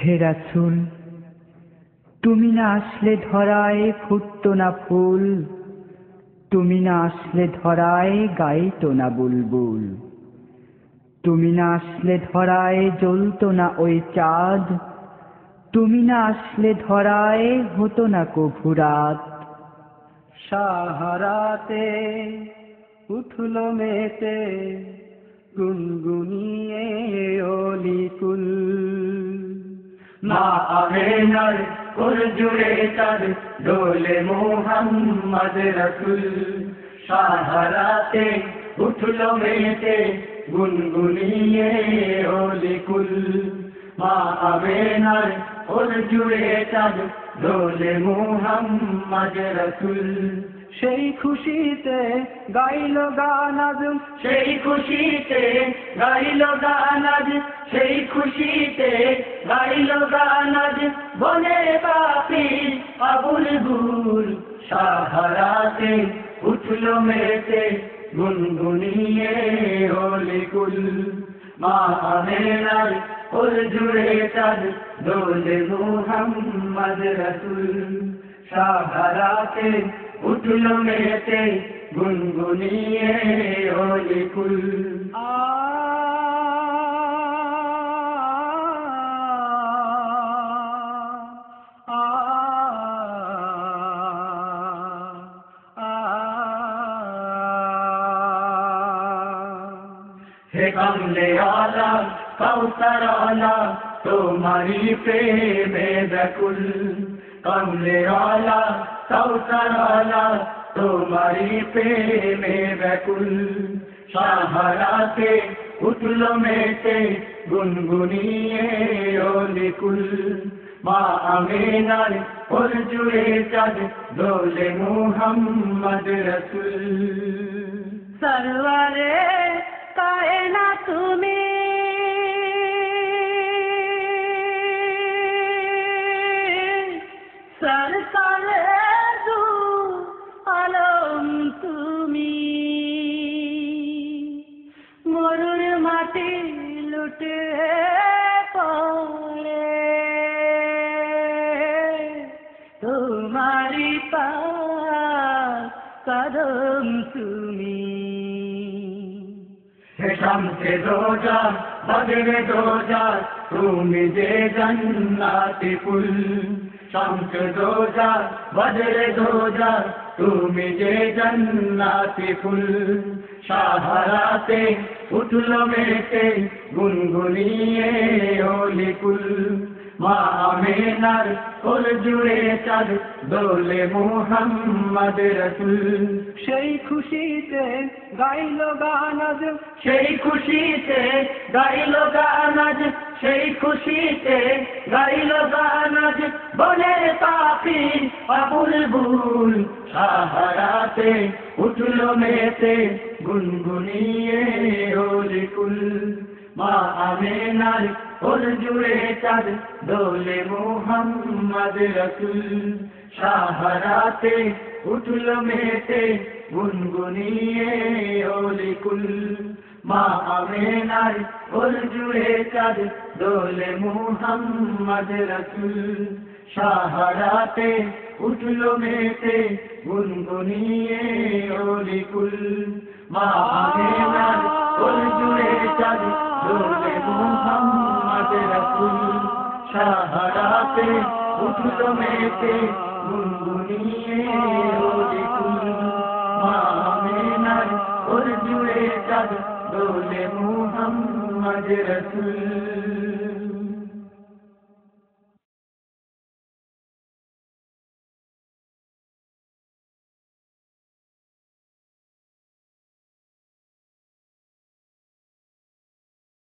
হে রাসূল, তুমি না আসলে ধরায় ফুটতো না ফুল, তুমি না আসলে ধরায় গাইতো না বুলবুল, তুমি না আসলে ধরায় জ্বলতো না ওই চাঁদ, তুমি না আসলে ধরায় হতো না কভু রাত। সাহারাতে উঠলো মেতে গুনগুনিয়ে অলিকুল, মা আমেনার কোল জুড়ে তার দোলে মুহাম্মদ রাসূল। সাহারাতে উঠলো মেতে গুনগুনিয়ে অলিকুল, মা আমেনার কোল জুড়ে তার দোলে মুহাম্মদ রাসূল। সেই খুশিতে গাইল গান আজ, সেই খুশিতে গাইল গান আজ, সেই খুশিতে গাইল গান আজ বনে বাপি আবুল গুল। সাহারাতে উঠলো মেতে গুনগুনিয়ে অলিকুল, মা আমেনার কোল জুড়ে তার দোলে মুহাম্মদ রাসূল। সাহারাতে উঠলো মেতে গুনগুনিয়ে অলিকুল। হে কমলে আলা কৌসর আলা তোমারি প্রেমে ব্যাকুল, কমলে আলা কৌসর আলা তোমারি প্রেমে ব্যাকুল। সাহারাতে উঠলো মেতে গুনগুনিয়ে অলিকুল, মা আমেনার কোল জুড়ে চাঁদ দোলে মুহাম্মদ রাসূল। সরওয়ারে কায়নাত তুমি, সরকারে দু আলম তুমি, মরুর মাটি লুটে পড়ে তোমারি পাক কদম তুমি। হে শামসে দোজা বদরে দোজা তুমি যে জান্নাতি ফুল, শামসে দোজা বদরে দোজা তুমি যে জান্নাতি ফুল। সাহারাতে উঠলো মেতে গুনগুনিয়ে অলিকুল, মা আমেনার কোল জুড়ে চাঁদ দোলে মুহাম্মদ রাসূল। সেই খুশিতে গাইল গান আজ, সেই খুশিতে গাইল গান আজ, সেই খুশিতে গাইল গান আজ বনের পাখি আবুল বুল। সাহারাতে উঠলো মেতে গুনগুনিয়ে অলিকুল, মা আমেনার কোল জুড়ে চাঁদ দোলে মুহাম্মদ রাসূল। সাহারাতে উঠলো মেতে গুনগুনিয়ে অলিকুল, মা আমেনার কোল জুড়ে চাঁদ দোলে মুহাম্মদ রাসূল। সাহারাতে উঠলো মেতে গুনগুনিয়ে অলিকুল, মা আমেনার কোল জুড়ে চাঁদ দোলে মুহাম্মদ রাসূল। সাহারাতে উঠলো মেতে গুনগুনিয়ে অলিকুল, মা আমেনার কোল জুড়ে চাঁদ দোলে মুহাম্মদ রাসূল।